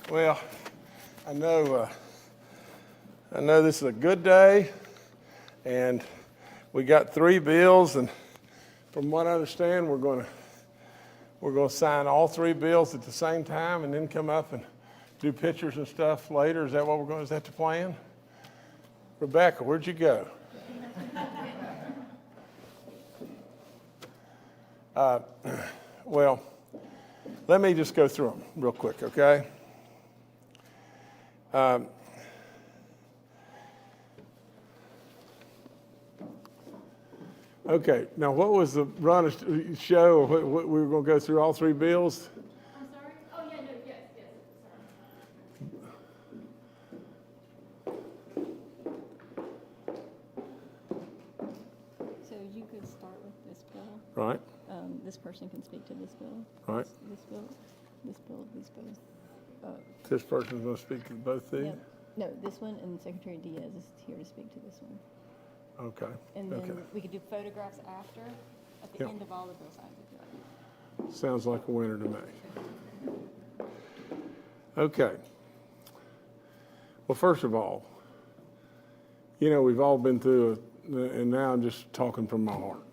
Well, I know this is a good day, and we got 3 bills, and from what I understand, we're going to sign all 3 bills at the same time, and then come up and do pictures and stuff later. Is that what we're going? Is that the plan? Rebecca, where'd you go? Well, let me just go through them real quick, okay? Okay, now what was the run of show? What, we were going to go through all 3 bills? I'm sorry? Oh, yeah, no, yes, sorry. So you could start with this bill. Right. This person can speak to this bill. Right. This bill, these both. This person's going to speak to both these? Yep. No, this one, and Secretary Diaz is here to speak to this one. Okay. And then okay. we could do photographs after, at the Yep. end of all the bill signs. Sounds like a winner to me. Okay. Well, first of all, you know, we've all been through, and now I'm just talking from my heart.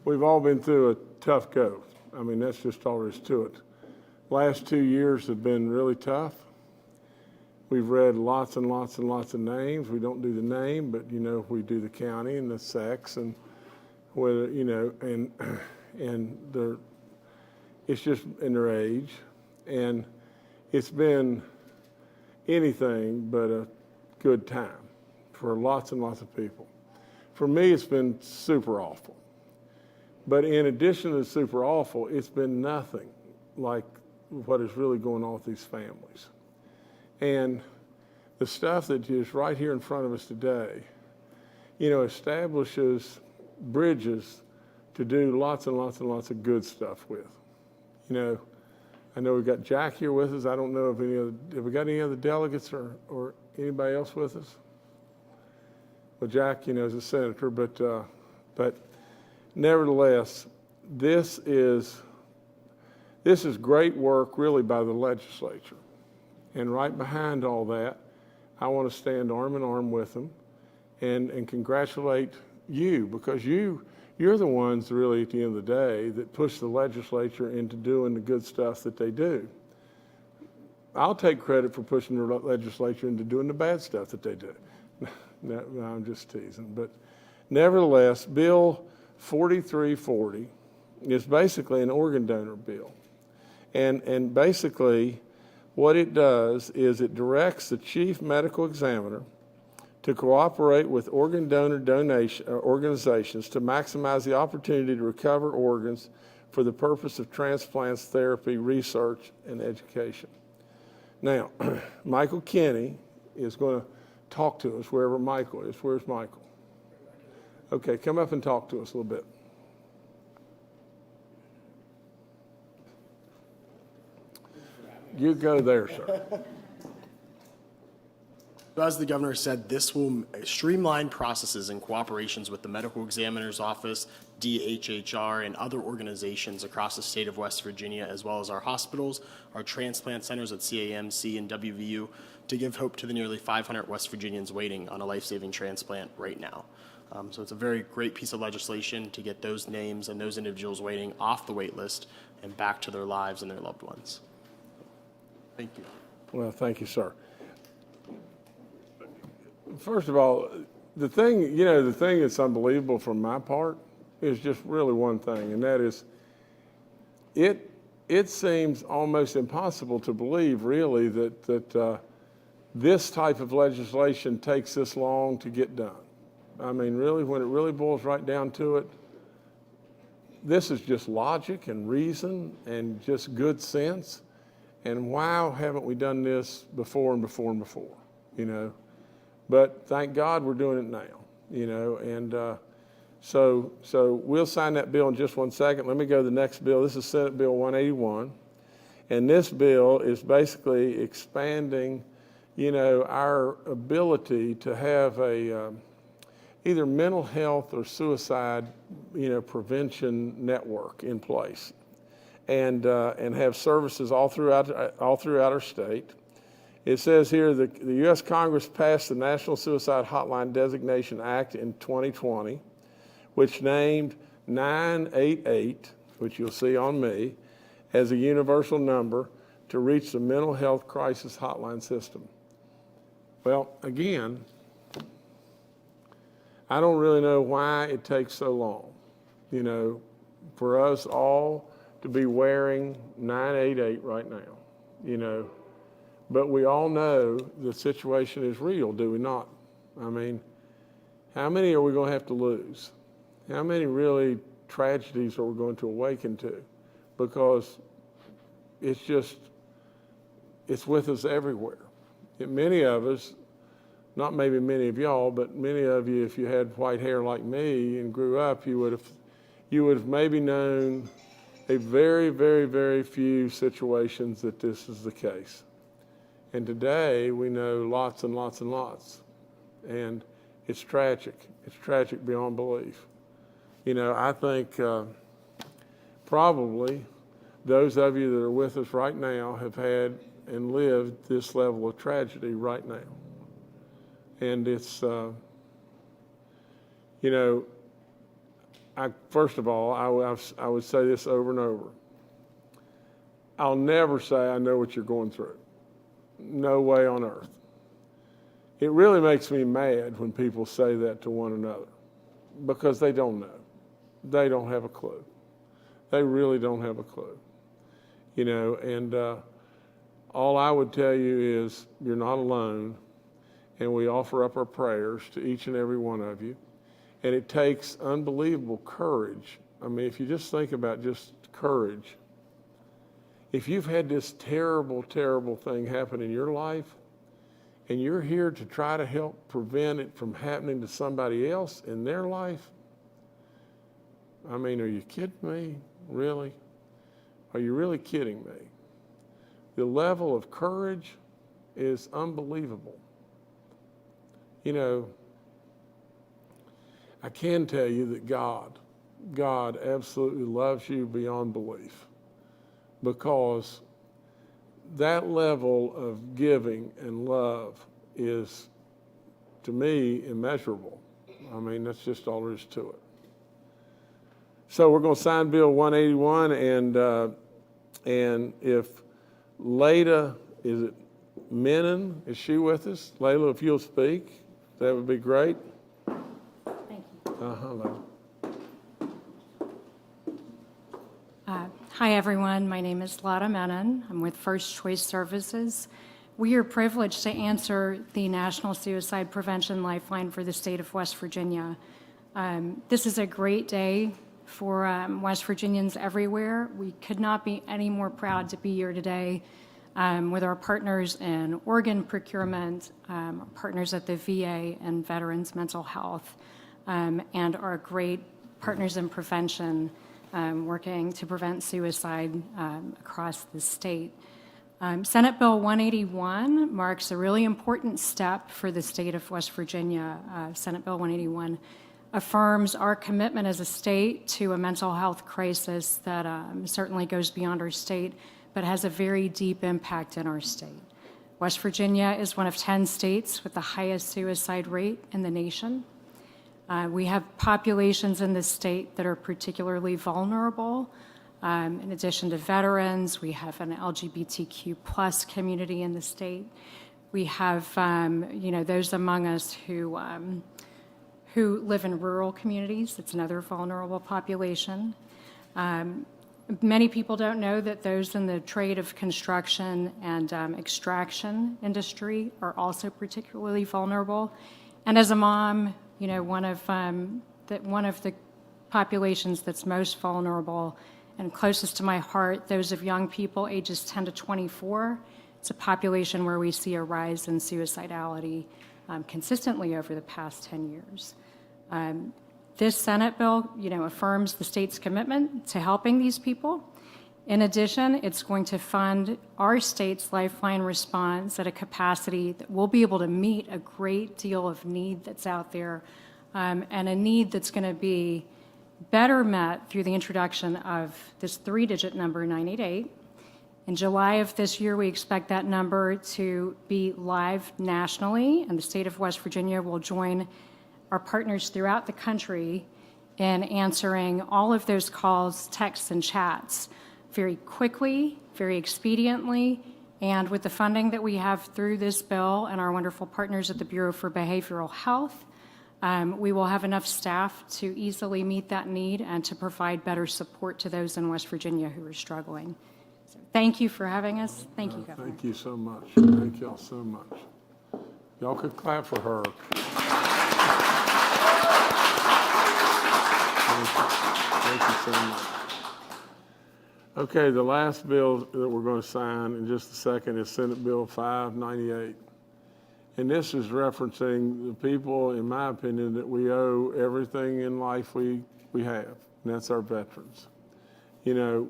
We've all been through a tough go. I mean, that's just all there is to it. Last 2 years have been really tough. We've read lots and lots and lots of names. We don't do the name, but, you know, we do the county and the sex and whether, you know, and it's just in their age. And it's been anything but a good time for lots and lots of people. For me, it's been super awful. But in addition to super awful, it's been nothing like what is really going on with these families. And the stuff that is right here in front of us today, you know, establishes bridges to do lots and lots and lots of good stuff with. You know, I know we've got Jack here with us. I don't know if have we got any other delegates or anybody else with us? Well, Jack, you know, is a senator, but nevertheless, this is great work really by the legislature. And right behind all that, I want to stand arm in arm with them and congratulate you, because you're the ones really at the end of the day that push the legislature into doing the good stuff that they do. I'll take credit for pushing the legislature into doing the bad stuff that they do. No, I'm just teasing. But nevertheless, Bill 4340 is basically an organ donor bill. And basically, what it does is it directs the chief medical examiner to cooperate with organ donor organizations to maximize the opportunity to recover organs for the purpose of transplants, therapy, research, and education. Now, Michael Kinney is going to talk to us wherever Michael is. Where's Michael? Okay, come up and talk to us a little bit. You go there, sir. So as the governor said, this will streamline processes in cooperations with the Medical Examiner's Office, DHHR, and other organizations across the state of West Virginia, as well as our hospitals, our transplant centers at CAMC and WVU, to give hope to the nearly 500 West Virginians waiting on a life-saving transplant right now. So it's a very great piece of legislation to get those names and those individuals waiting off the wait list and back to their lives and their loved ones. Thank you. Well, thank you, sir. First of all, the thing that's unbelievable from my part is just really one thing, and that is it seems almost impossible to believe, really, that this type of legislation takes this long to get done. I mean, really, when it really boils right down to it, this is just logic and reason and just good sense. And why haven't we done this before and before and before, you know? But thank God we're doing it now, you know, and so we'll sign that bill in just one second. Let me go to the next bill. This is Senate Bill 181, and this bill is basically expanding, you know, our ability to have a either mental health or suicide, you know, prevention network in place. and have services all throughout our state. It says here that the U.S. Congress passed the National Suicide Hotline Designation Act in 2020, which named 988, which you'll see on me, as a universal number to reach the mental health crisis hotline system. Well, again, I don't really know why it takes so long, for us all to be wearing 988 right now, But we all know the situation is real, do we not? I mean, how many are we going to have to lose? How many really tragedies are we going to awaken to? Because it's with us everywhere. Many of us, not maybe many of y'all, but many of you, if you had white hair like me and grew up, you would have maybe known a very, very, very few situations that this is the case. And today we know lots and lots and lots. And it's tragic. It's tragic beyond belief. I think probably those of you that are with us right now have had and lived this level of tragedy right now. And it's, first of all, I would say this over and over. I'll never say I know what you're going through. No way on earth. It really makes me mad when people say that to one another because they don't know. They don't have a clue. They really don't have a clue. And all I would tell you is you're not alone, and we offer up our prayers to each and every one of you. And it takes unbelievable courage. I mean, if you just think about just courage, if you've had this terrible, terrible thing happen in your life, and you're here to try to help prevent it from happening to somebody else in their life, I mean, are you kidding me? Really? Are you really kidding me? The level of courage is unbelievable. I can tell you that God absolutely loves you beyond belief, because that level of giving and love is, to me, immeasurable. I mean, that's just all there is to it. So we're going to sign Bill 181, and if Leda, is it Menon, is she with us? Layla, if you'll speak, that would be great. Thank you. Hello. Hi, everyone. My name is Lada Menon. I'm with First Choice Services. We are privileged to answer the National Suicide Prevention Lifeline for the state of West Virginia. This is a great day for West Virginians everywhere. We could not be any more proud to be here today with our partners in organ procurement, our partners at the VA and Veterans Mental Health, and our great partners in prevention working to prevent suicide across the state. Senate Bill 181 marks a really important step for the state of West Virginia. Senate Bill 181 affirms our commitment as a state to a mental health crisis that certainly goes beyond our state, but has a very deep impact in our state. West Virginia is one of 10 states with the highest suicide rate in the nation. We have populations in the state that are particularly vulnerable. In addition to veterans, we have an LGBTQ plus community in the state. We have, those among us who live in rural communities. It's another vulnerable population. Many people don't know that those in the trade of construction and extraction industry are also particularly vulnerable. And as a mom, one of the populations that's most vulnerable and closest to my heart, those of young people ages 10 to 24. It's a population where we see a rise in suicidality consistently over the past 10 years. This Senate bill, affirms the state's commitment to helping these people. In addition, it's going to fund our state's lifeline response at a capacity that will be able to meet a great deal of need that's out there, and a need that's going to be better met through the introduction of this 3-digit number, 988. In July of this year, we expect that number to be live nationally, and the state of West Virginia will join our partners throughout the country in answering all of those calls, texts, and chats very quickly, very expediently, and with the funding that we have through this bill and our wonderful partners at the Bureau for Behavioral Health, we will have enough staff to easily meet that need and to provide better support to those in West Virginia who are struggling. So thank you for having us. Thank you, Governor. Thank you so much. Thank y'all so much. Y'all could clap for her. Thank you so much. Okay, the last bill that we're going to sign in just a second is Senate Bill 598. And this is referencing the people, in my opinion, that we owe everything in life we have, and that's our veterans. You know,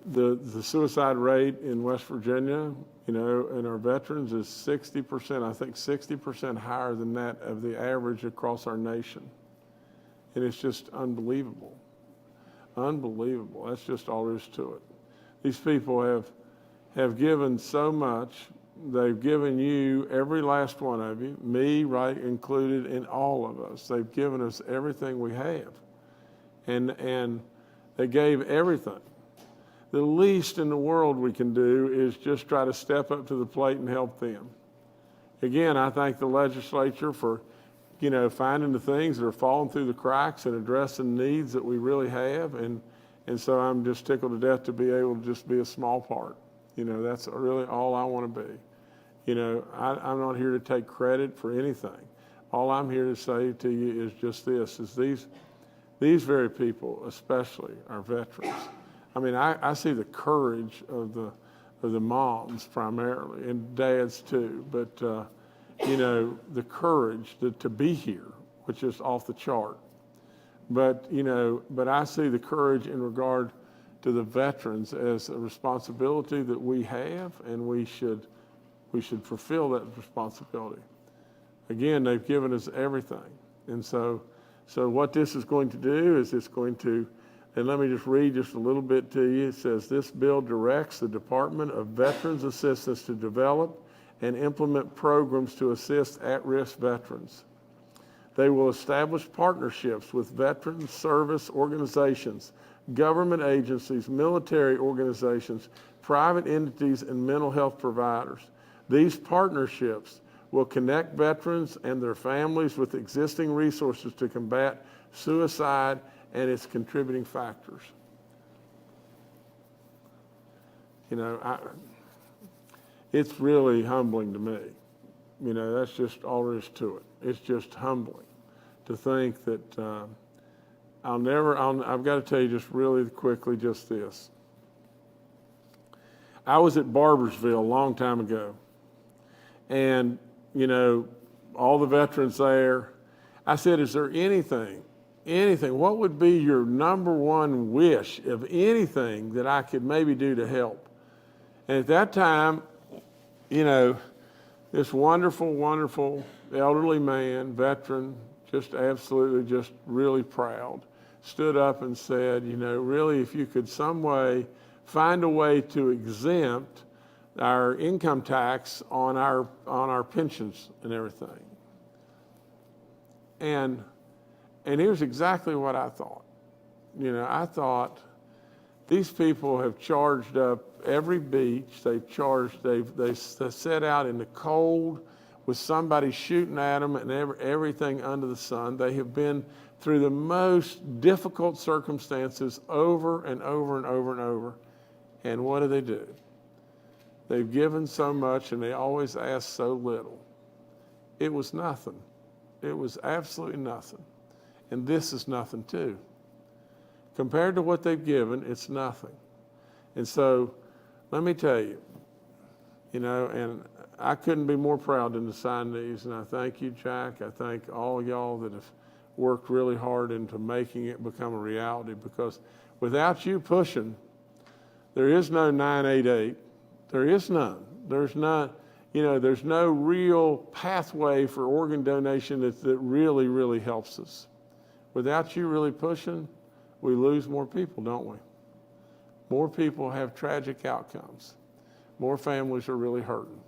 the suicide rate in West Virginia, you know, and our veterans is 60%, I think 60% higher than that of the average across our nation. And it's just unbelievable. Unbelievable. That's just all there is to it. These people have given so much. They've given you, every last one of you, me, right, included, in all of us. They've given us everything we have. And they gave everything. The least in the world we can do is just try to step up to the plate and help them. Again, I thank the legislature for, you know, finding the things that are falling through the cracks and addressing needs that we really have. And so I'm just tickled to death to be able to just be a small part. You know, that's really all I want to be. You know, I'm not here to take credit for anything. All I'm here to say to you is just this, is these very people, especially our veterans. I mean, I see the courage of the moms primarily, and dads too, but you know, the courage to be here, which is off the chart. But, you know, but I see the courage in regard to the veterans as a responsibility that we have, and we should fulfill that responsibility. Again, they've given us everything. And so what this is going to do is it's going to, and let me just read just a little bit to you. It says, this bill directs the Department of Veterans Assistance to develop and implement programs to assist at-risk veterans. They will establish partnerships with veteran service organizations, government agencies, military organizations, private entities, and mental health providers. These partnerships will connect veterans and their families with existing resources to combat suicide and its contributing factors. You know, it's really humbling to me. You know, that's just all there is to it. It's just humbling to think that I've got to tell you just really quickly just this. I was at Barbersville a long time ago, and, you know, all the veterans there, I said, is there anything, what would be your number one wish of anything that I could maybe do to help? And at that time, you know, this wonderful, wonderful elderly man, veteran, just absolutely just really proud, stood up and said, you know, really, if you could some way find a way to exempt our income tax on our pensions and everything. And here's exactly what I thought. You know, I thought these people have charged up every beach. They set out in the cold with somebody shooting at them and everything under the sun. They have been through the most difficult circumstances over and over and over and over. And what do? They've given so much and they always ask so little. It was nothing. It was absolutely nothing. And this is nothing too. Compared to what they've given, it's nothing. And so, let me tell you, you know, and I couldn't be more proud than to sign these, and I thank you, Jack. I thank all y'all that have worked really hard into making it become a reality, because without you pushing, there is no 988. There is none. There's not, you know, there's no real pathway for organ donation that really, really helps us. without you really pushing, we lose more people, don't we? More people have tragic outcomes. More families are really hurting.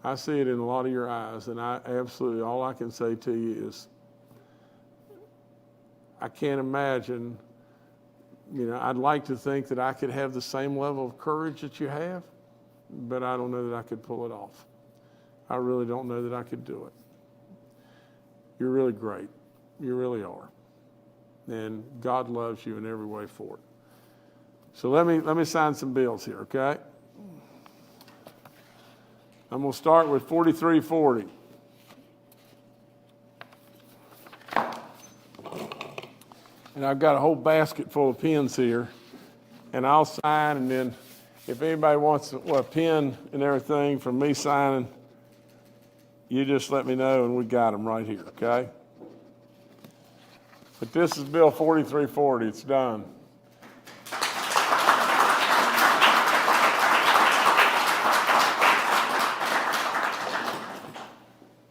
I see it in a lot of your eyes, and all I can say to you is, I can't imagine, I'd like to think that I could have the same level of courage that you have, but I don't know that I could pull it off. I really don't know that I could do it. You're really great. You really are. And God loves you in every way for it. So let me sign some bills here, okay? I'm going to start with 4340. And I've got a whole basket full of pens here, and I'll sign, and then if anybody wants a pen and everything from me signing, you just let me know, and we got them right here, okay? But this is Bill 4340. It's done.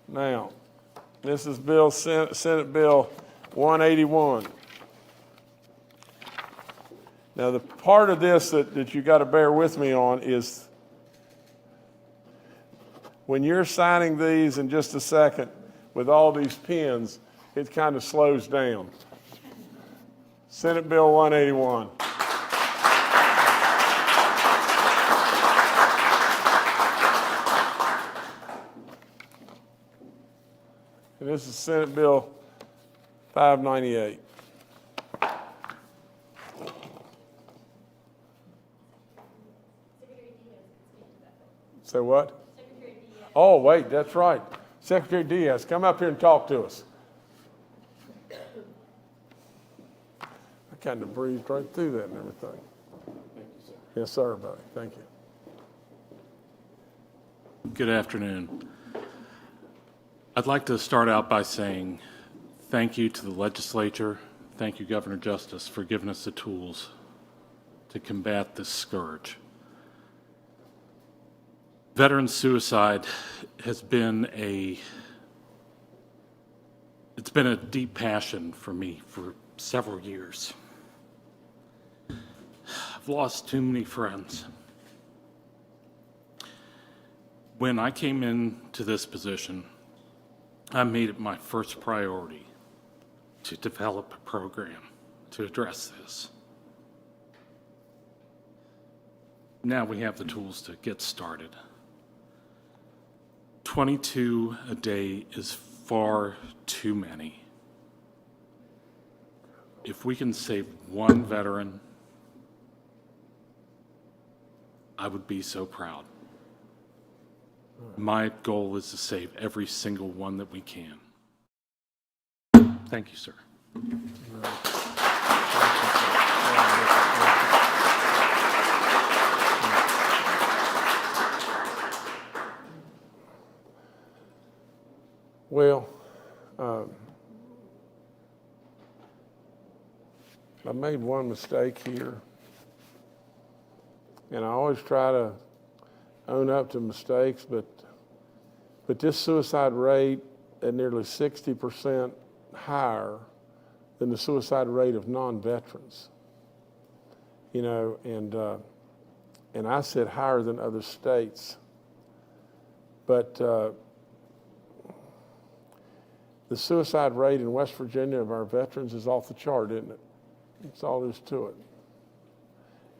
Now, this is Senate Bill 181. Now, the part of this that you got to bear with me on is when you're signing these in just a second with all these pens, it kind of slows down. Senate Bill 181. And this is Senate Bill 598. Say what? Secretary Diaz. Oh, wait, that's right. Secretary Diaz, come up here and talk to us. I kind of breezed right through that and everything. Thank you, sir. Yes, sir, buddy. Thank you. Good afternoon. I'd like to start out by saying thank you to the legislature. Thank you, Governor Justice, for giving us the tools to combat this scourge. Veteran suicide has been it's been a deep passion for me for several years. I've lost too many friends. When I came into this position, I made it my first priority to develop a program to address this. Now we have the tools to get started. 22 a day is far too many. If we can save one veteran, I would be so proud. My goal is to save every single one that we can. Thank you, sir. Well, I made one mistake here, and I always try to own up to mistakes, but this suicide rate at nearly 60% higher than the suicide rate of non-veterans. And I said higher than other states, but the suicide rate in West Virginia of our veterans is off the chart, isn't it? That's all there is to it.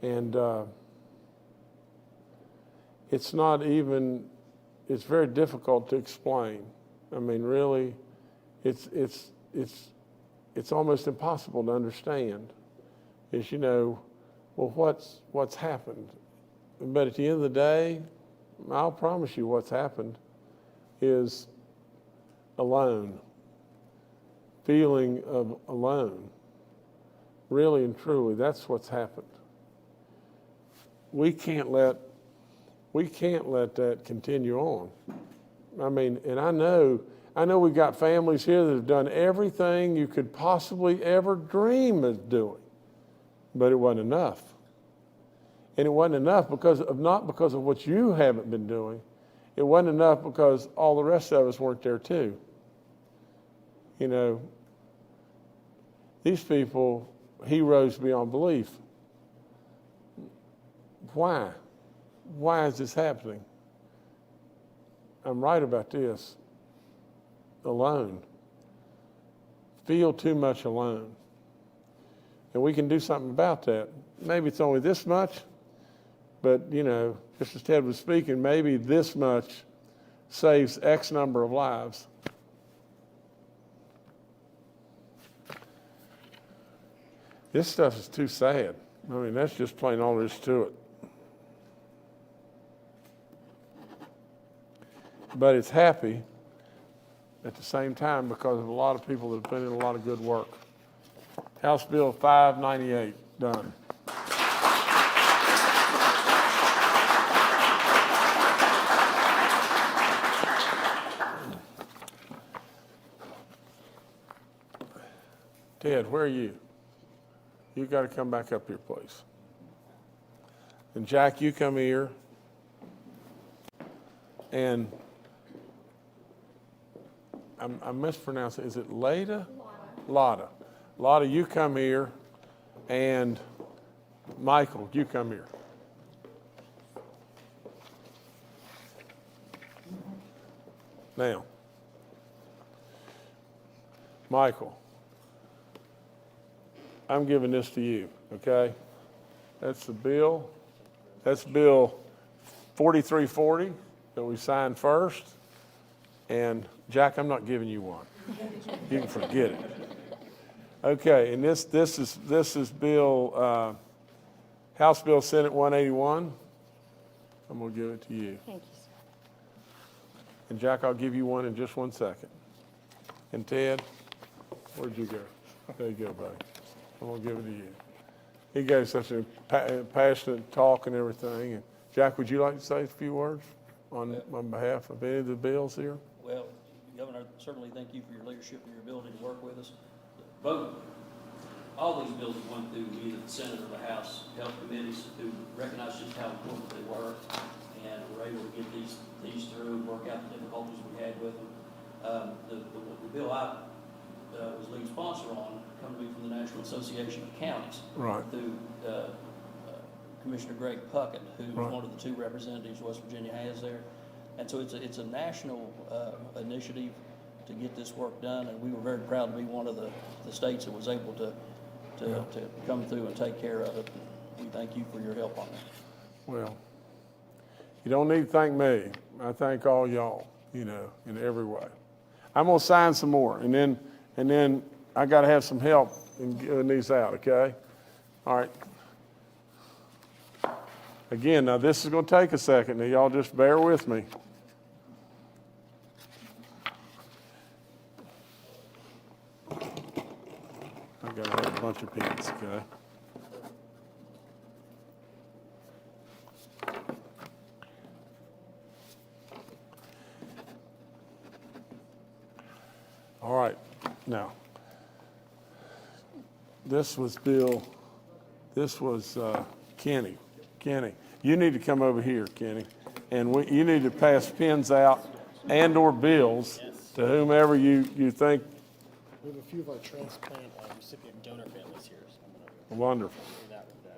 And it's very difficult to explain. I mean, really, it's almost impossible to understand. What's happened? But at the end of the day, I'll promise you what's happened is alone. Feeling of alone. Really and truly, that's what's happened. We can't let that continue on. I mean, and I know we've got families here that have done everything you could possibly ever dream of doing, but it wasn't enough. And it wasn't enough not because of what you haven't been doing. It wasn't enough because all the rest of us weren't there too. these people, heroes beyond belief. Why? Why is this happening? I'm right about this. Alone. Feel too much alone. And we can do something about that. Maybe it's only this much, but, you know, just as Ted was speaking, maybe this much saves X number of lives. This stuff is too sad. I mean, that's just plain all there is to it. But it's happy at the same time because of a lot of people that have put in a lot of good work. House Bill 598, done. Ted, where are you? You got to come back up here, please. And Jack, you come here. And I'm mispronouncing. Is it Lada? Lada. Lada, you come here. And Michael, you come here. Now, Michael, I'm giving this to you, okay? That's the bill. That's Bill 4340 that we signed first. And Jack, I'm not giving you one. You can forget it. Okay, and this is Bill House Bill Senate 181. I'm gonna give it to you. Thank you, sir. And Jack, I'll give you one in just 1 second. And Ted, where'd you go? There you go, buddy. I'm gonna give it to you. He gave such a passionate talk and everything. And Jack, would you like to say a few words on behalf of any of the bills here? Well, Governor, certainly thank you for your leadership and your ability to work with us. Vote. All these bills that went through either the Senate or the House Health Committees who recognized just how important they were and were able to get these through, work out the difficulties we had with them. The bill I was lead sponsor on come to me from the National Association of Counties. Right. Through Commissioner Greg Puckett, who's Right. one of the two representatives West Virginia has there. And so it's a national initiative to get this work done, and we were very proud to be one of the states that was able to come through and take care of it. We thank you for your help on that. Well, you don't need to thank me. I thank all y'all, you know, in every way. I'm gonna sign some more, and then I gotta have some help in getting these out, okay? All right. Again, now this is gonna take a second. Now y'all just bear with me. I gotta have a bunch of pens, okay? All right, now, this was Kenny. Kenny, you need to come over here, Kenny, and you need to pass pens out and/or bills to whomever you think. We have a few of our transplant recipient donor families here. So I'm gonna Wonderful. do that with them.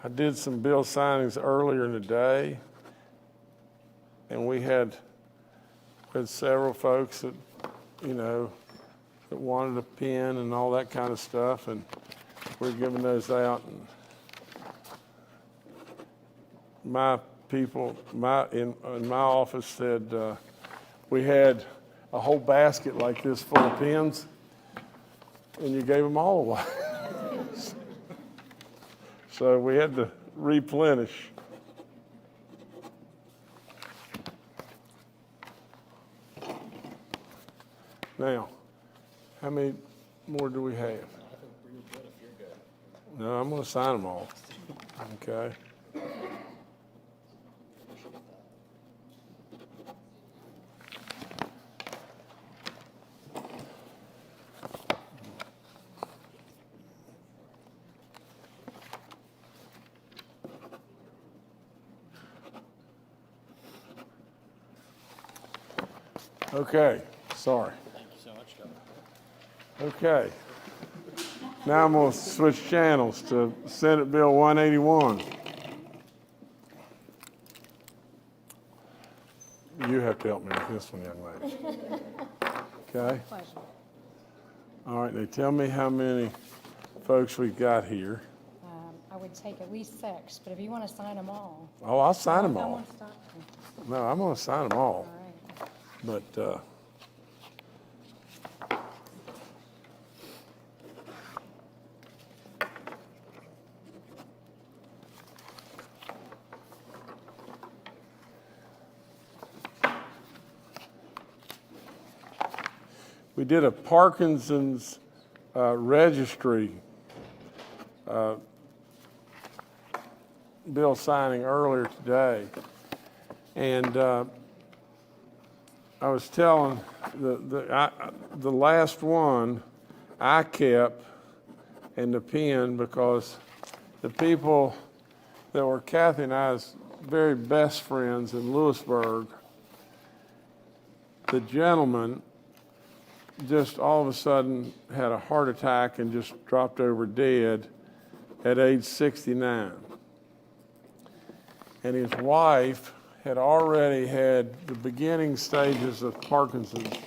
I did some bill signings earlier in the day, and we had several folks that, you know, that wanted a pen and all that kind of stuff, and we're giving those out. And my people, in my office said we had a whole basket like this full of pens, and you gave them all away. So we had to replenish. Now, how many more do we have? No, I'm going to sign them all. Okay. Okay, sorry. Thank you so much, Governor. Okay. Now I'm going to switch channels to Senate Bill 181. You have to help me with this one, young lady. Okay? All right, now tell me how many folks we've got here. I would take at least 6, but if you want to sign them all. Oh, I'll sign them I all. won't stop you. No, I'm going to sign them all. All right. But, we did a Parkinson's registry bill signing earlier today. And I was telling the last one I kept in the pen because the people that were Kathy and I's very best friends in Lewisburg, the gentleman just all of a sudden had a heart attack and just dropped over dead at age 69. And his wife had already had the beginning stages of Parkinson's,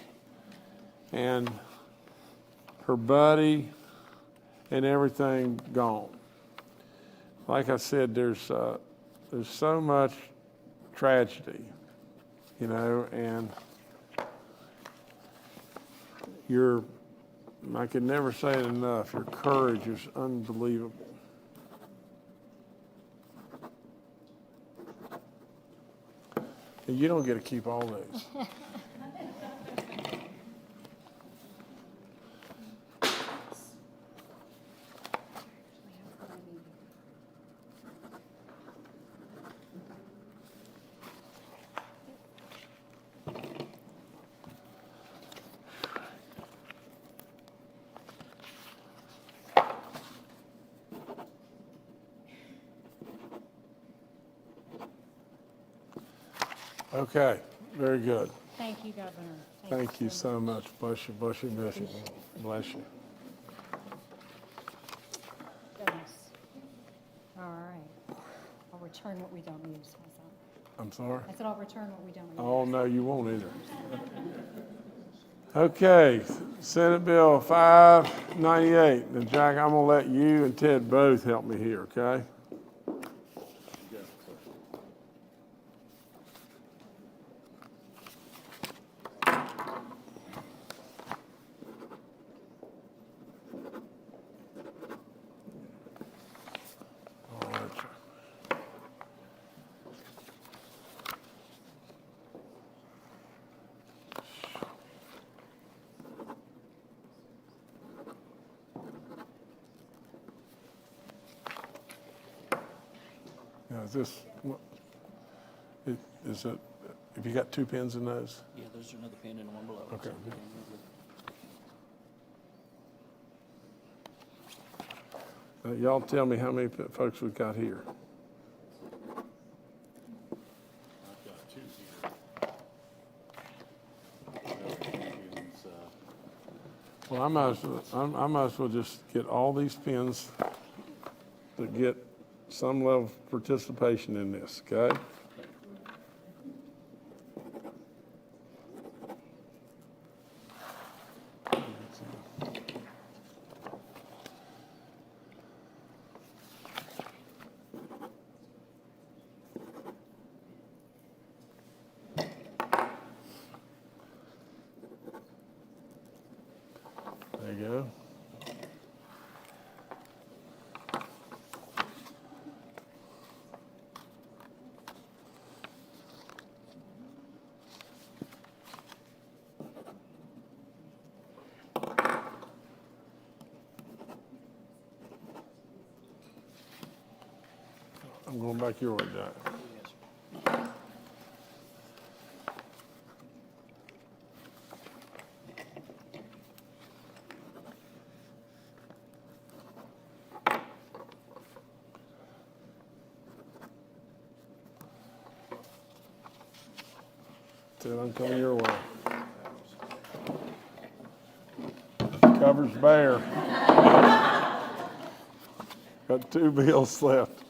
and her buddy and everything gone. Like I said, there's so much tragedy, you know, and I can never say it enough, your courage is unbelievable. And you don't get to keep all those. Okay, very good. Thank you, Governor. Thank you so much. Bless you, bless you, bless you. Bless you. Goodness. All right. I'll return what we don't use. How's that? I'm sorry? I said I'll return what we don't use. Oh, no, you won't either. Okay, Senate Bill 598. Now, Jack, I'm going to let you and Ted both help me here, okay? All right. Now, is this, is it, have you got two pens in those? Yeah, there's another pen and one below. Okay. Y'all tell me how many folks we've got here. I've got 2 here. Well, I might as well just get all these pens to get some level of participation in this, okay? There you go. I'm going back your way, Jack. Then I'm coming your way. Cover's bare. Got 2 bills left.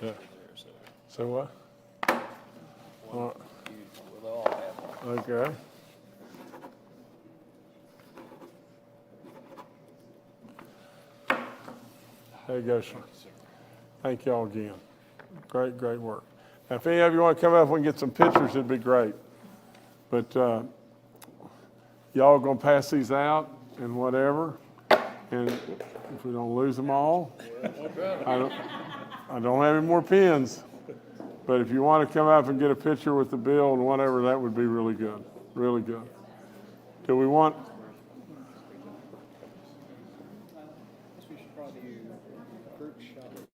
Yeah. So what? All right. Okay. There you go, sir. Thank y'all again. Great, great work. Now, if any of you want to come up and get some pictures, it'd be great. But y'all gonna pass these out and whatever. And if we don't lose them all, I don't have any more pens. But if you want to come up and get a picture with the bill and whatever, that would be really good. Really good. Do we want? We should probably do group shot.